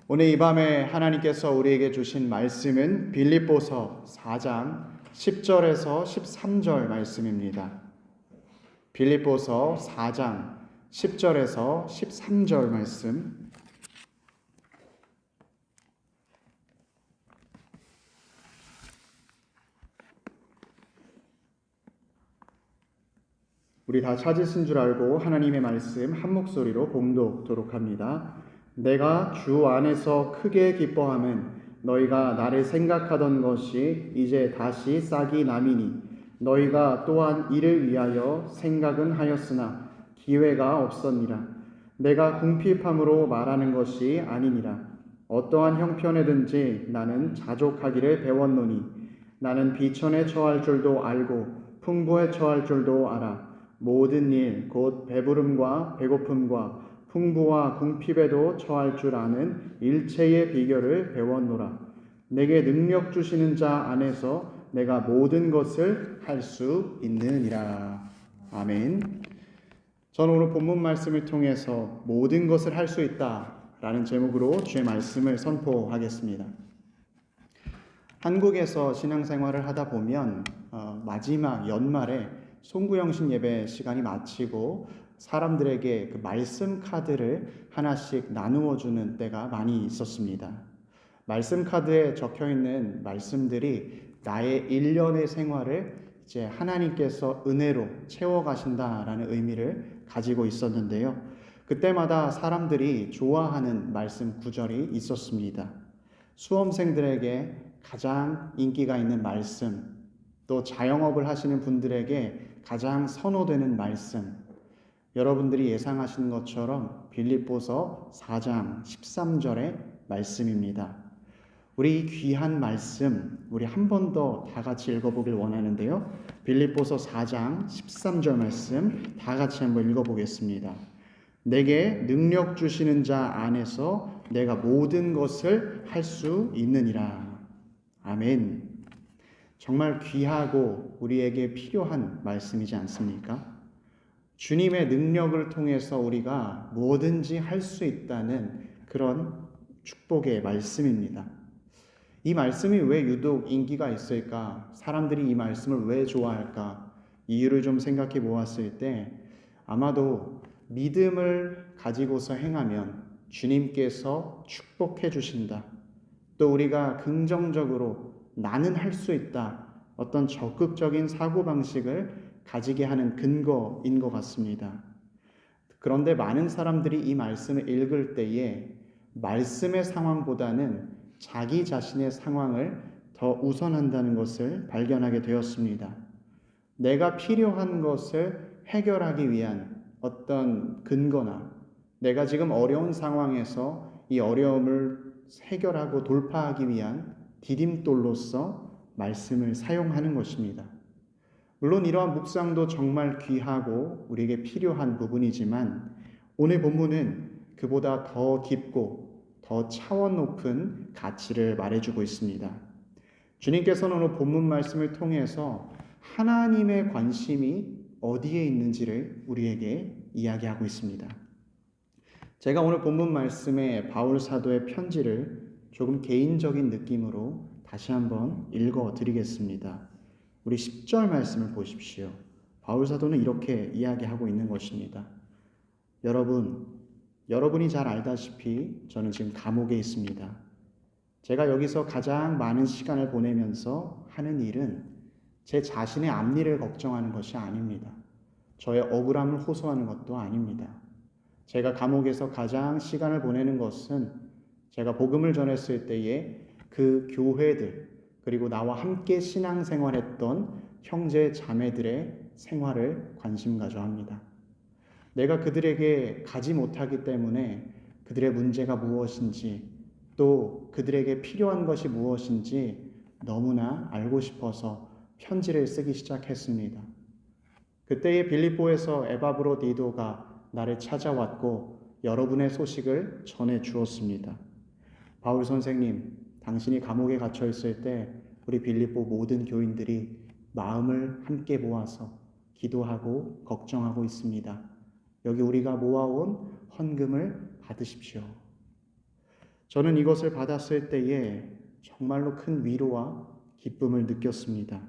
오늘 이 밤에 하나님께서 우리에게 주신 말씀은 빌립보서 4장 10절에서 13절 말씀입니다. 빌립보서 4장 10절에서 13절 말씀. 우리 다 찾으신 줄 알고 하나님의 말씀 한 목소리로 봉독토록 합니다. 내가 주 안에서 크게 기뻐함은 너희가 나를 생각하던 것이 이제 다시 싹이 남이니 너희가 또한 이를 위하여 생각은 하였으나 기회가 없었니라. 내가 궁핍함으로 말하는 것이 아니니라. 어떠한 형편에든지 나는 자족하기를 배웠노니 나는 비천에 처할 줄도 알고 풍부에 처할 줄도 알아. 모든 일 곧 배부름과 배고픔과 풍부와 궁핍에도 처할 줄 아는 일체의 비결을 배웠노라. 내게 능력 주시는 자 안에서 내가 모든 것을 할 수 있느니라. 아멘. 저는 오늘 본문 말씀을 통해서 모든 것을 할 수 있다라는 제목으로 주의 말씀을 선포하겠습니다. 한국에서 신앙생활을 하다 보면 마지막 연말에 송구영신 예배 시간이 마치고 사람들에게 그 말씀 카드를 하나씩 나누어 주는 때가 많이 있었습니다. 말씀 카드에 적혀 있는 말씀들이 나의 1년의 생활을 이제 하나님께서 은혜로 채워 가신다라는 의미를 가지고 있었는데요. 그때마다 사람들이 좋아하는 말씀 구절이 있었습니다. 수험생들에게 가장 인기가 있는 말씀, 또 자영업을 하시는 분들에게 가장 선호되는 말씀, 여러분들이 예상하시는 것처럼 빌립보서 4장 13절의 말씀입니다. 우리 이 귀한 말씀, 우리 한 번 더 다 같이 읽어보길 원하는데요. 빌립보서 4장 13절 말씀 다 같이 한번 읽어보겠습니다. 내게 능력 주시는 자 안에서 내가 모든 것을 할 수 있느니라. 아멘. 정말 귀하고 우리에게 필요한 말씀이지 않습니까? 주님의 능력을 통해서 우리가 뭐든지 할 수 있다는 그런 축복의 말씀입니다. 이 말씀이 왜 유독 인기가 있을까? 사람들이 이 말씀을 왜 좋아할까? 이유를 좀 생각해 보았을 때 아마도 믿음을 가지고서 행하면 주님께서 축복해 주신다. 또 우리가 긍정적으로 나는 할 수 있다. 어떤 적극적인 사고방식을 가지게 하는 근거인 것 같습니다. 그런데 많은 사람들이 이 말씀을 읽을 때에 말씀의 상황보다는 자기 자신의 상황을 더 우선한다는 것을 발견하게 되었습니다. 내가 필요한 것을 해결하기 위한 어떤 근거나 내가 지금 어려운 상황에서 이 어려움을 해결하고 돌파하기 위한 디딤돌로서 말씀을 사용하는 것입니다. 물론 이러한 묵상도 정말 귀하고 우리에게 필요한 부분이지만 오늘 본문은 그보다 더 깊고 더 차원 높은 가치를 말해주고 있습니다. 주님께서는 오늘 본문 말씀을 통해서 하나님의 관심이 어디에 있는지를 우리에게 이야기하고 있습니다. 제가 오늘 본문 말씀에 바울 사도의 편지를 조금 개인적인 느낌으로 다시 한번 읽어 드리겠습니다. 우리 10절 말씀을 보십시오. 바울 사도는 이렇게 이야기하고 있는 것입니다. 여러분이 잘 알다시피 저는 지금 감옥에 있습니다. 제가 여기서 가장 많은 시간을 보내면서 하는 일은 제 자신의 앞일을 걱정하는 것이 아닙니다. 저의 억울함을 호소하는 것도 아닙니다. 제가 감옥에서 가장 시간을 보내는 것은 제가 복음을 전했을 때에 그 교회들 그리고 나와 함께 신앙생활했던 형제 자매들의 생활을 관심 가져 합니다. 내가 그들에게 가지 못하기 때문에 그들의 문제가 무엇인지 또 그들에게 필요한 것이 무엇인지 너무나 알고 싶어서 편지를 쓰기 시작했습니다. 그때의 빌립보에서 에바브로디도가 나를 찾아왔고 여러분의 소식을 전해 주었습니다. 바울 선생님, 당신이 감옥에 갇혀 있을 때 우리 빌립보 모든 교인들이 마음을 함께 모아서 기도하고 걱정하고 있습니다. 여기 우리가 모아온 헌금을 받으십시오. 저는 이것을 받았을 때에 정말로 큰 위로와 기쁨을 느꼈습니다.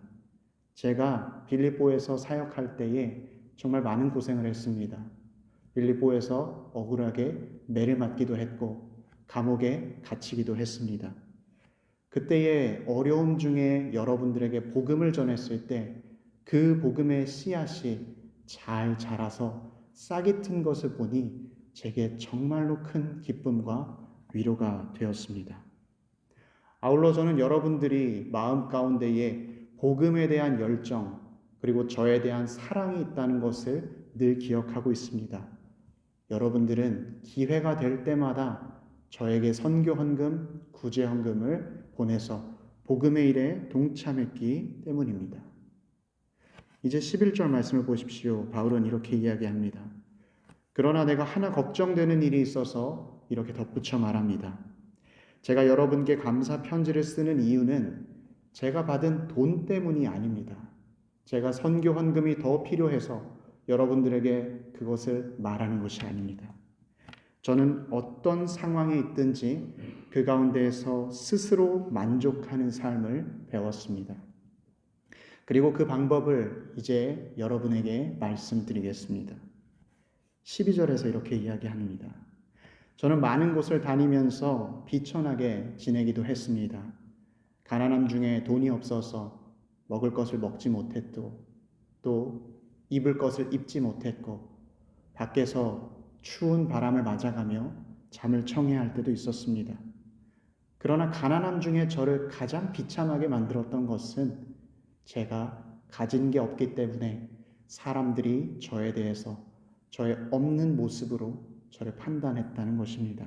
제가 빌립보에서 사역할 때에 정말 많은 고생을 했습니다. 빌립보에서 억울하게 매를 맞기도 했고 감옥에 갇히기도 했습니다. 그때의 어려움 중에 여러분들에게 복음을 전했을 때 그 복음의 씨앗이 잘 자라서 싹이 튼 것을 보니 제게 정말로 큰 기쁨과 위로가 되었습니다. 아울러 저는 여러분들이 마음 가운데에 복음에 대한 열정 그리고 저에 대한 사랑이 있다는 것을 늘 기억하고 있습니다. 여러분들은 기회가 될 때마다 저에게 선교 헌금, 구제 헌금을 보내서 복음의 일에 동참했기 때문입니다. 이제 11절 말씀을 보십시오. 바울은 이렇게 이야기합니다. 그러나 내가 하나 걱정되는 일이 있어서 이렇게 덧붙여 말합니다. 제가 여러분께 감사 편지를 쓰는 이유는 제가 받은 돈 때문이 아닙니다. 제가 선교 헌금이 더 필요해서 여러분들에게 그것을 말하는 것이 아닙니다. 저는 어떤 상황에 있든지 그 가운데에서 스스로 만족하는 삶을 배웠습니다. 그리고 그 방법을 이제 여러분에게 말씀드리겠습니다. 12절에서 이렇게 이야기합니다. 저는 많은 곳을 다니면서 비천하게 지내기도 했습니다. 가난함 중에 돈이 없어서 먹을 것을 먹지 못했고 또 입을 것을 입지 못했고 밖에서 추운 바람을 맞아가며 잠을 청해야 할 때도 있었습니다. 그러나 가난함 중에 저를 가장 비참하게 만들었던 것은 제가 가진 게 없기 때문에 사람들이 저에 대해서 저의 없는 모습으로 저를 판단했다는 것입니다.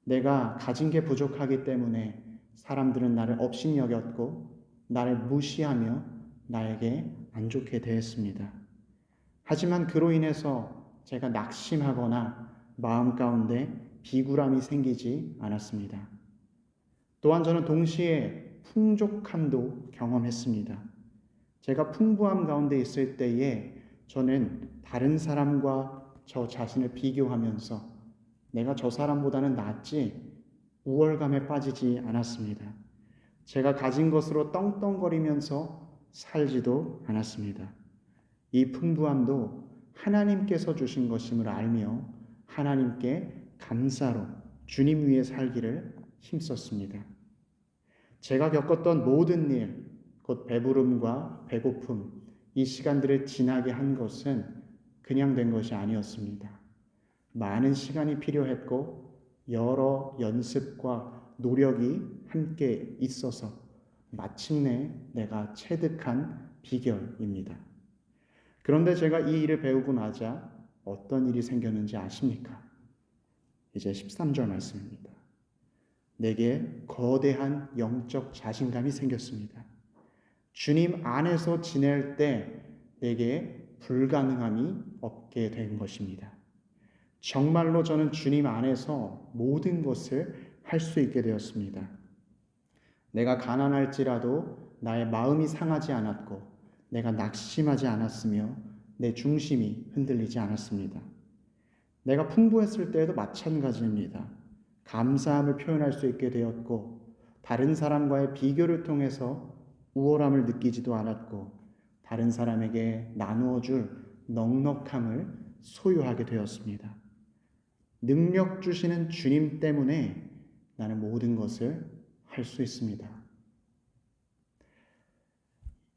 내가 가진 게 부족하기 때문에 사람들은 나를 업신여겼고 나를 무시하며 나에게 안 좋게 대했습니다. 하지만 그로 인해서 제가 낙심하거나 마음 가운데 비굴함이 생기지 않았습니다. 또한 저는 동시에 풍족함도 경험했습니다. 제가 풍부함 가운데 있을 때에 저는 다른 사람과 저 자신을 비교하면서 내가 저 사람보다는 낫지 우월감에 빠지지 않았습니다. 제가 가진 것으로 떵떵거리면서 살지도 않았습니다. 이 풍부함도 하나님께서 주신 것임을 알며 하나님께 감사로 주님 위에 살기를 힘썼습니다. 제가 겪었던 모든 일, 곧 배부름과 배고픔, 이 시간들을 지나게 한 것은 그냥 된 것이 아니었습니다. 많은 시간이 필요했고 여러 연습과 노력이 함께 있어서 마침내 내가 체득한 비결입니다. 그런데 제가 이 일을 배우고 나자 어떤 일이 생겼는지 아십니까? 이제 13절 말씀입니다. 내게 거대한 영적 자신감이 생겼습니다. 주님 안에서 지낼 때 내게 불가능함이 없게 된 것입니다. 정말로 저는 주님 안에서 모든 것을 할 수 있게 되었습니다. 내가 가난할지라도 나의 마음이 상하지 않았고 내가 낙심하지 않았으며 내 중심이 흔들리지 않았습니다. 내가 풍부했을 때에도 마찬가지입니다. 감사함을 표현할 수 있게 되었고 다른 사람과의 비교를 통해서 우월함을 느끼지도 않았고 다른 사람에게 나누어 줄 넉넉함을 소유하게 되었습니다. 능력 주시는 주님 때문에 나는 모든 것을 할 수 있습니다.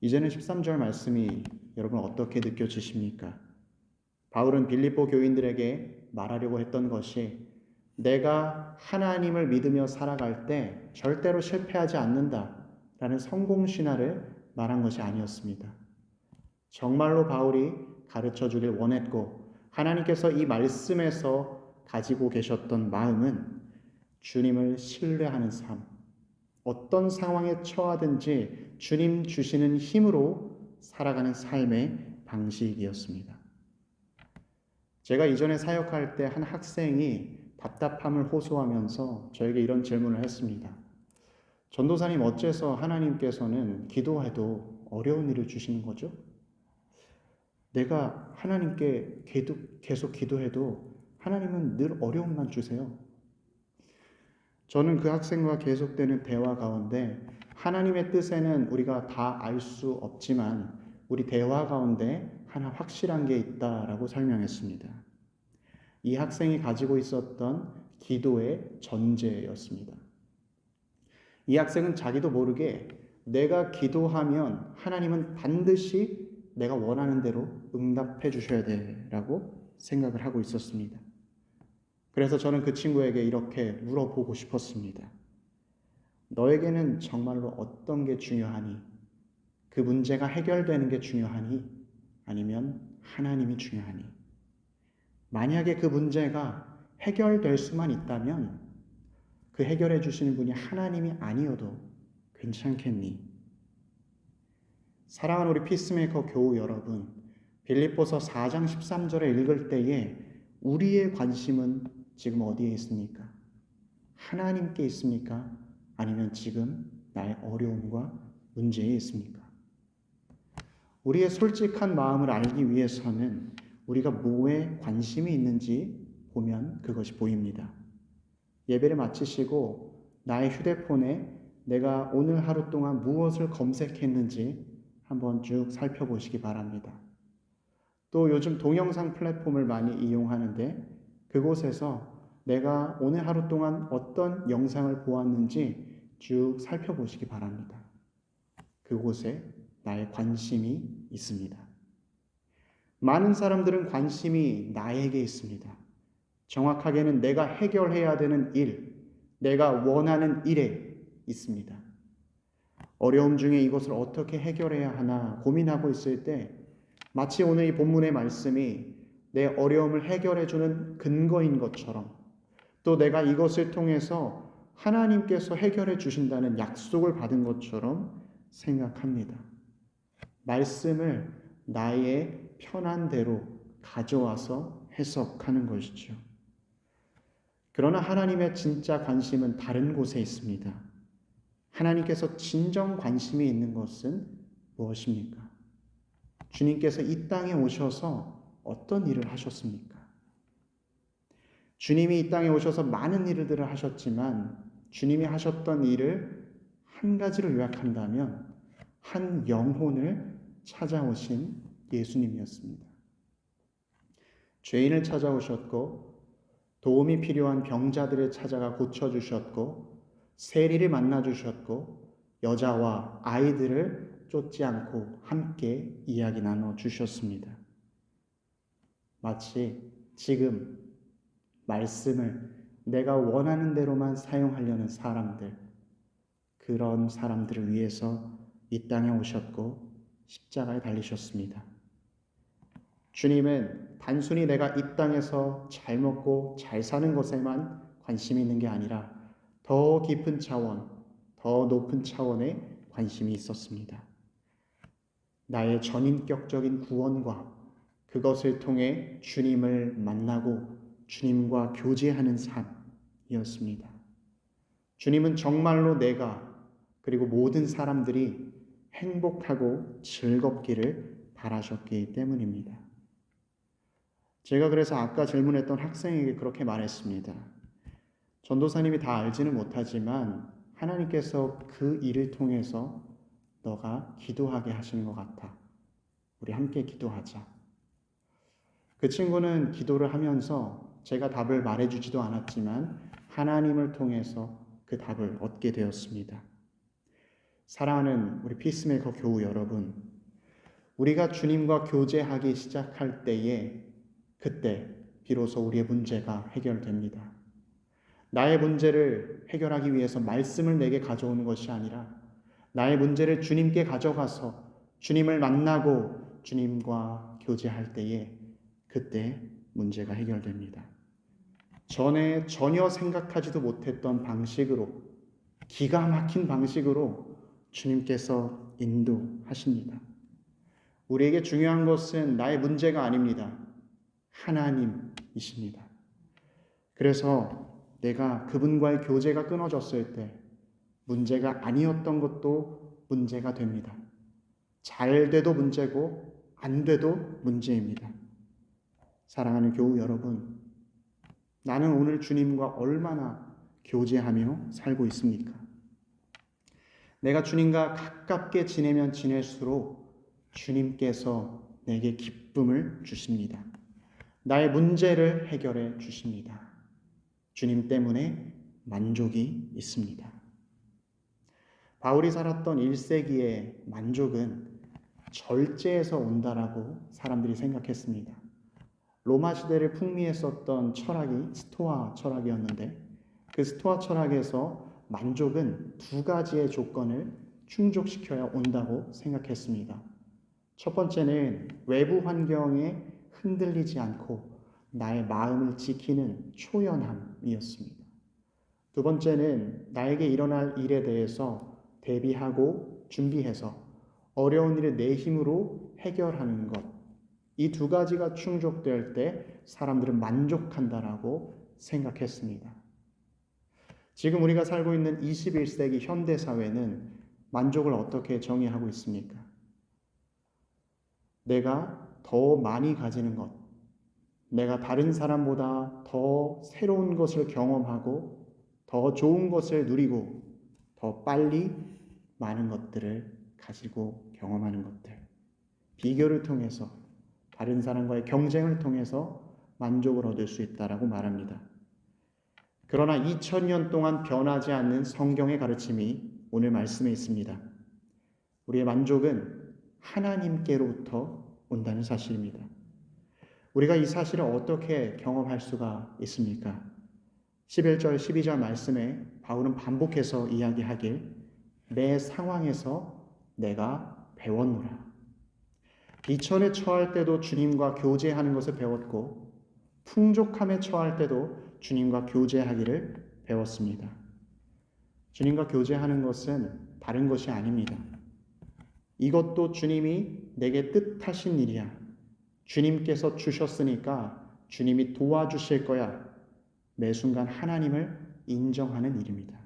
이제는 13절 말씀이 여러분 어떻게 느껴지십니까? 바울은 빌립보 교인들에게 말하려고 했던 것이 내가 하나님을 믿으며 살아갈 때 절대로 실패하지 않는다라는 성공신화를 말한 것이 아니었습니다. 정말로 바울이 가르쳐 주길 원했고 하나님께서 이 말씀에서 가지고 계셨던 마음은 주님을 신뢰하는 삶, 어떤 상황에 처하든지 주님 주시는 힘으로 살아가는 삶의 방식이었습니다. 제가 이전에 사역할 때 한 학생이 답답함을 호소하면서 저에게 이런 질문을 했습니다. 전도사님, 어째서 하나님께서는 기도해도 어려운 일을 주시는 거죠? 내가 하나님께 계속 기도해도 하나님은 늘 어려움만 주세요. 저는 그 학생과 계속되는 대화 가운데 하나님의 뜻에는 우리가 다 알 수 없지만 우리 대화 가운데 하나 확실한 게 있다라고 설명했습니다. 이 학생이 가지고 있었던 기도의 전제였습니다. 이 학생은 자기도 모르게 내가 기도하면 하나님은 반드시 내가 원하는 대로 응답해 주셔야 돼라고 생각을 하고 있었습니다. 그래서 저는 그 친구에게 이렇게 물어보고 싶었습니다. 너에게는 정말로 어떤 게 중요하니? 그 문제가 해결되는 게 중요하니? 아니면 하나님이 중요하니? 만약에 그 문제가 해결될 수만 있다면 그 해결해 주시는 분이 하나님이 아니어도 괜찮겠니? 사랑하는 우리 피스메이커 교우 여러분, 빌립보서 4장 13절에 읽을 때에 우리의 관심은 지금 어디에 있습니까? 하나님께 있습니까? 아니면 지금 나의 어려움과 문제에 있습니까? 우리의 솔직한 마음을 알기 위해서는 우리가 뭐에 관심이 있는지 보면 그것이 보입니다. 예배를 마치시고 나의 휴대폰에 내가 오늘 하루 동안 무엇을 검색했는지 한번 쭉 살펴보시기 바랍니다. 또 요즘 동영상 플랫폼을 많이 이용하는데 그곳에서 내가 오늘 하루 동안 어떤 영상을 보았는지 쭉 살펴보시기 바랍니다. 그곳에 나의 관심이 있습니다. 많은 사람들은 관심이 나에게 있습니다. 정확하게는 내가 해결해야 되는 일, 내가 원하는 일에 있습니다. 어려움 중에 이것을 어떻게 해결해야 하나 고민하고 있을 때 마치 오늘 이 본문의 말씀이 내 어려움을 해결해주는 근거인 것처럼 또 내가 이것을 통해서 하나님께서 해결해 주신다는 약속을 받은 것처럼 생각합니다. 말씀을 나의 편한 대로 가져와서 해석하는 것이죠. 그러나 하나님의 진짜 관심은 다른 곳에 있습니다. 하나님께서 진정 관심이 있는 것은 무엇입니까? 주님께서 이 땅에 오셔서 어떤 일을 하셨습니까? 주님이 이 땅에 오셔서 많은 일들을 하셨지만 주님이 하셨던 일을 한 가지로 요약한다면 한 영혼을 찾아오신 예수님이었습니다. 죄인을 찾아오셨고 도움이 필요한 병자들을 찾아가 고쳐주셨고 세리를 만나주셨고 여자와 아이들을 쫓지 않고 함께 이야기 나눠주셨습니다. 마치 지금 말씀을 내가 원하는 대로만 사용하려는 사람들, 그런 사람들을 위해서 이 땅에 오셨고 십자가에 달리셨습니다. 주님은 단순히 내가 이 땅에서 잘 먹고 잘 사는 것에만 관심이 있는 게 아니라 더 깊은 차원, 더 높은 차원에 관심이 있었습니다. 나의 전인격적인 구원과 그것을 통해 주님을 만나고 주님과 교제하는 삶이었습니다. 주님은 정말로 내가 그리고 모든 사람들이 행복하고 즐겁기를 바라셨기 때문입니다. 제가 그래서 아까 질문했던 학생에게 그렇게 말했습니다. 전도사님이 다 알지는 못하지만 하나님께서 그 일을 통해서 너가 기도하게 하시는 것 같아. 우리 함께 기도하자. 그 친구는 기도를 하면서 제가 답을 말해주지도 않았지만 하나님을 통해서 그 답을 얻게 되었습니다. 사랑하는 우리 피스메이커 교우 여러분, 우리가 주님과 교제하기 시작할 때에 그때 비로소 우리의 문제가 해결됩니다. 나의 문제를 해결하기 위해서 말씀을 내게 가져오는 것이 아니라 나의 문제를 주님께 가져가서 주님을 만나고 주님과 교제할 때에 그때 문제가 해결됩니다. 전에 전혀 생각하지도 못했던 방식으로 기가 막힌 방식으로 주님께서 인도하십니다. 우리에게 중요한 것은 나의 문제가 아닙니다. 하나님이십니다. 그래서 내가 그분과의 교제가 끊어졌을 때 문제가 아니었던 것도 문제가 됩니다. 잘 돼도 문제고 안 돼도 문제입니다. 사랑하는 교우 여러분, 나는 오늘 주님과 얼마나 교제하며 살고 있습니까? 내가 주님과 가깝게 지내면 지낼수록 주님께서 내게 기쁨을 주십니다. 나의 문제를 해결해 주십니다. 주님 때문에 만족이 있습니다. 바울이 살았던 1세기의 만족은 절제에서 온다라고 사람들이 생각했습니다. 로마 시대를 풍미했었던 철학이 스토아 철학이었는데 그 스토아 철학에서 만족은 두 가지의 조건을 충족시켜야 온다고 생각했습니다. 첫 번째는 외부 환경에 흔들리지 않고 나의 마음을 지키는 초연함이었습니다. 두 번째는 나에게 일어날 일에 대해서 대비하고 준비해서 어려운 일을 내 힘으로 해결하는 것. 이 두 가지가 충족될 때 사람들은 만족한다라고 생각했습니다. 지금 우리가 살고 있는 21세기 현대 사회는 만족을 어떻게 정의하고 있습니까? 내가 더 많이 가지는 것, 내가 다른 사람보다 더 새로운 것을 경험하고 더 좋은 것을 누리고 더 빨리 많은 것들을 가지고 경험하는 것들, 비교를 통해서 다른 사람과의 경쟁을 통해서 만족을 얻을 수 있다라고 말합니다. 그러나 2000년 동안 변하지 않는 성경의 가르침이 오늘 말씀에 있습니다. 우리의 만족은 하나님께로부터 온다는 사실입니다. 우리가 이 사실을 어떻게 경험할 수가 있습니까? 11절, 12절 말씀에 바울은 반복해서 이야기하길 매 상황에서 내가 배웠노라. 비천에 처할 때도 주님과 교제하는 것을 배웠고 풍족함에 처할 때도 주님과 교제하기를 배웠습니다. 주님과 교제하는 것은 다른 것이 아닙니다. 이것도 주님이 내게 뜻하신 일이야. 주님께서 주셨으니까 주님이 도와주실 거야. 매 순간 하나님을 인정하는 일입니다.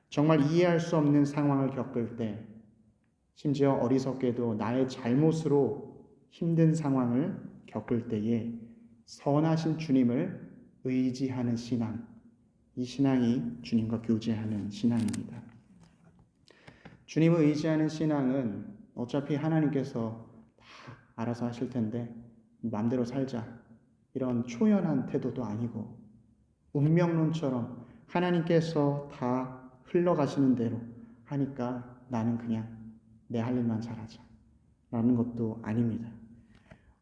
정말 이해할 수 없는 상황을 겪을 때, 심지어 어리석게도 나의 잘못으로 힘든 상황을 겪을 때에 선하신 주님을 의지하는 신앙, 이 신앙이 주님과 교제하는 신앙입니다. 주님을 의지하는 신앙은 어차피 하나님께서 다 알아서 하실 텐데 마음대로 살자, 이런 초연한 태도도 아니고 운명론처럼 하나님께서 다 흘러가시는 대로 하니까 나는 그냥 내 할 일만 잘하자 라는 것도 아닙니다.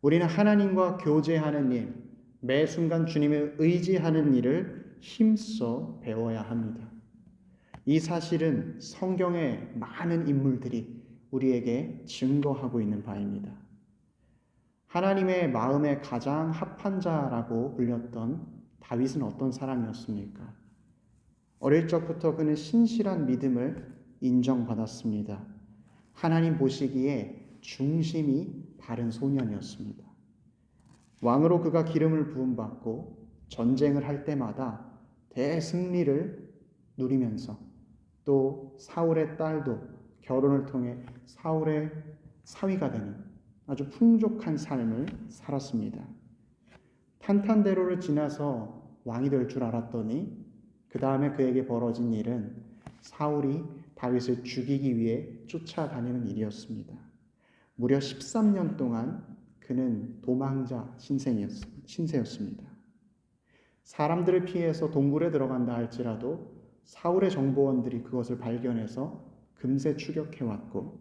우리는 하나님과 교제하는 일, 매 순간 주님을 의지하는 일을 힘써 배워야 합니다. 이 사실은 성경의 많은 인물들이 우리에게 증거하고 있는 바입니다. 하나님의 마음에 가장 합한 자라고 불렸던 다윗은 어떤 사람이었습니까? 어릴 적부터 그는 신실한 믿음을 인정받았습니다. 하나님 보시기에 중심이 바른 소년이었습니다. 왕으로 그가 기름을 부음받고 전쟁을 할 때마다 대승리를 누리면서 또 사울의 딸도 결혼을 통해 사울의 사위가 되는 아주 풍족한 삶을 살았습니다. 탄탄대로를 지나서 왕이 될 줄 알았더니 그 다음에 그에게 벌어진 일은 사울이 다윗을 죽이기 위해 쫓아다니는 일이었습니다. 무려 13년 동안 그는 도망자 신세였습니다. 사람들을 피해서 동굴에 들어간다 할지라도 사울의 정보원들이 그것을 발견해서 금세 추격해왔고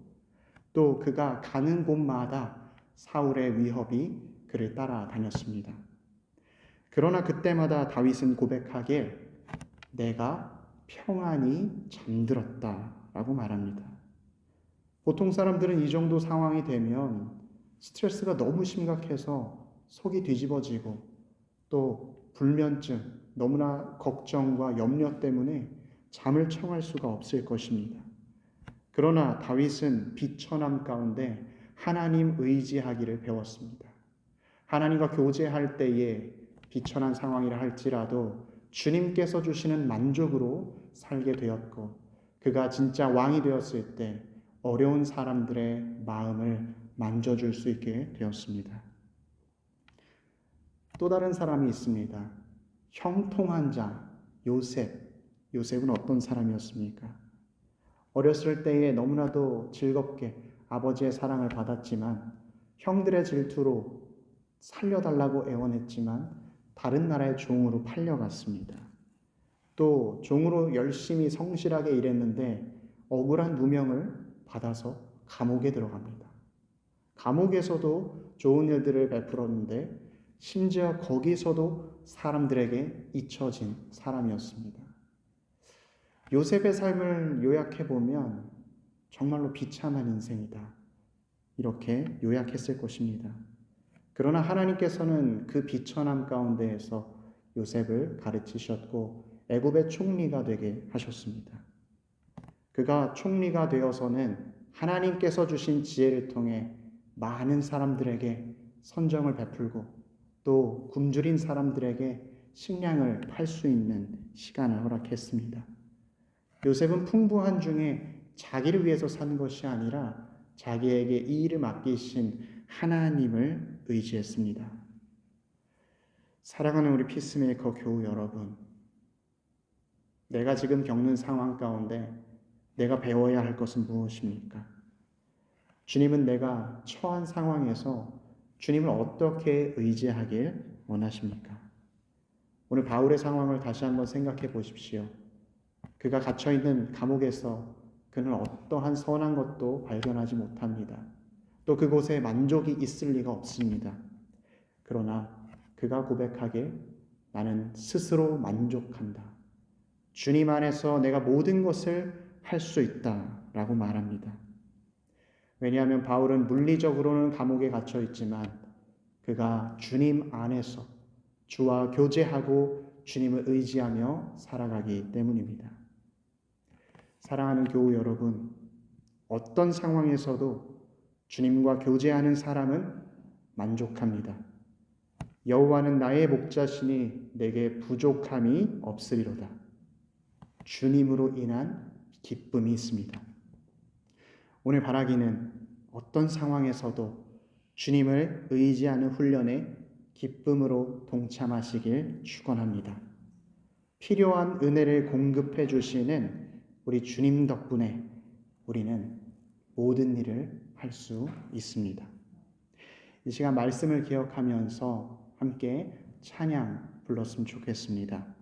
또 그가 가는 곳마다 사울의 위협이 그를 따라다녔습니다. 그러나 그때마다 다윗은 고백하길 내가 평안히 잠들었다라고 말합니다. 보통 사람들은 이 정도 상황이 되면 스트레스가 너무 심각해서 속이 뒤집어지고 또 불면증, 너무나 걱정과 염려 때문에 잠을 청할 수가 없을 것입니다. 그러나 다윗은 비천함 가운데 하나님 의지하기를 배웠습니다. 하나님과 교제할 때에 비천한 상황이라 할지라도 주님께서 주시는 만족으로 살게 되었고 그가 진짜 왕이 되었을 때 어려운 사람들의 마음을 만져줄 수 있게 되었습니다. 또 다른 사람이 있습니다. 형통한 자 요셉. 요셉은 어떤 사람이었습니까? 어렸을 때에 너무나도 즐겁게 아버지의 사랑을 받았지만 형들의 질투로 살려달라고 애원했지만 다른 나라의 종으로 팔려갔습니다. 또 종으로 열심히 성실하게 일했는데 억울한 누명을 받아서 감옥에 들어갑니다. 감옥에서도 좋은 일들을 베풀었는데 심지어 거기서도 사람들에게 잊혀진 사람이었습니다. 요셉의 삶을 요약해 보면 정말로 비참한 인생이다, 이렇게 요약했을 것입니다. 그러나 하나님께서는 그 비천함 가운데에서 요셉을 가르치셨고 애굽의 총리가 되게 하셨습니다. 그가 총리가 되어서는 하나님께서 주신 지혜를 통해 많은 사람들에게 선정을 베풀고 또 굶주린 사람들에게 식량을 팔 수 있는 시간을 허락했습니다. 요셉은 풍부한 중에 자기를 위해서 산 것이 아니라 자기에게 이 일을 맡기신 하나님을 의지했습니다. 사랑하는 우리 피스메이커 교우 여러분, 내가 지금 겪는 상황 가운데 내가 배워야 할 것은 무엇입니까? 주님은 내가 처한 상황에서 주님을 어떻게 의지하길 원하십니까? 오늘 바울의 상황을 다시 한번 생각해 보십시오. 그가 갇혀있는 감옥에서 그는 어떠한 선한 것도 발견하지 못합니다. 또 그곳에 만족이 있을 리가 없습니다. 그러나 그가 고백하길 나는 스스로 만족한다. 주님 안에서 내가 모든 것을 할 수 있다라고 말합니다. 왜냐하면 바울은 물리적으로는 감옥에 갇혀 있지만 그가 주님 안에서 주와 교제하고 주님을 의지하며 살아가기 때문입니다. 사랑하는 교우 여러분, 어떤 상황에서도 주님과 교제하는 사람은 만족합니다. 여호와는 나의 목자시니 내게 부족함이 없으리로다. 주님으로 인한 기쁨이 있습니다. 오늘 바라기는 어떤 상황에서도 주님을 의지하는 훈련에 기쁨으로 동참하시길 축원합니다. 필요한 은혜를 공급해 주시는 우리 주님 덕분에 우리는 모든 일을 할 수 있습니다. 이 시간 말씀을 기억하면서 함께 찬양 불렀으면 좋겠습니다.